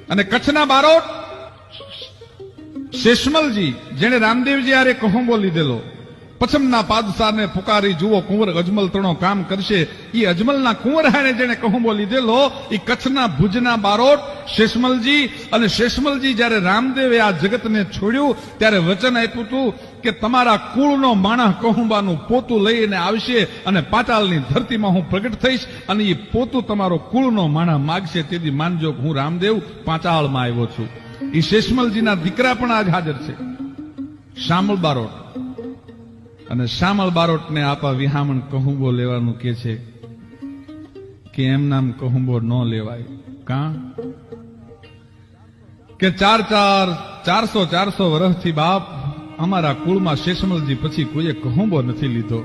અને કચ્છના બારોટ શેષમલજી, જેને રામદેવજી હારે કહુંબો લીધેલો, પછમના પાદશાહને પુકારી જુઓ કુંવર અજમલ તણો કામ કરશે, એ અજમલના કુંવર હારે જેને કહુંબો લીધેલો એ કચ્છના ભુજના બારોટ શેષમલજી. અને શેષમલજી જયારે રામદેવે આ જગતને છોડ્યું ત્યારે વચન આપ્યું હતું કે તમારા કુળનો માણસ કહુંબાનું પોતું લઈને આવશે અને પાતાળની ધરતીમાં હું પ્રગટ થઈશ અને એ પોતું તમારો કુળનો માણસ માગશે, તેથી માનજો હું રામદેવ પાતાળમાં આવ્યો છું. એ શેષમલજીના દીકરા પણ આજ હાજર છે, શામળ બારોટ. અને શામળ બારોટને આપા વિહામણ કહુંબો લેવાનું કે છે કે એમ નામ કહુંબો ન લેવાય. કા કે 400 વર્ષથી બાપ અમારા કુળમાં શેષમલજી પછી કોઈએ કહુંબો નથી લીધો.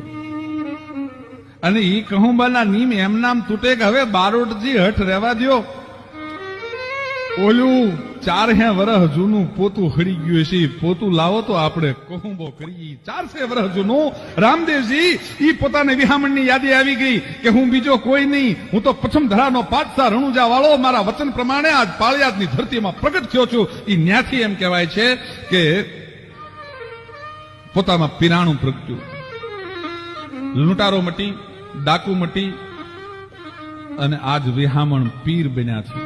અને એ કહુંબાના નિયમ એમ નામ તૂટે કે હવે બારોટજી હઠ રહેવા દ્યો. ઓલું 400 વર્ષ જૂનું પોતું હળી ગયું છે, પોતું લાવો તો આપણે કહુંબો કરીએ. 400 વર્ષ જૂનું રામદેવજી ઈ પોતાને વિહામણની યાદી આવી ગઈ કે હું બીજો કોઈ નહીં, હું તો પછમ ધરાનો પાતશાહ રણુજા વાળો મારા વચન પ્રમાણે આજ પાળિયાદની ધરતીમાં પ્રગટ થયો છું. ઈ ન્યાથી એમ કહેવાય છે કે પોતામાં પીરાણું પ્રગટ્યું. લૂંટારો મટી, ડાકુ મટી અને આજ વિહામણ પીર બન્યા છે.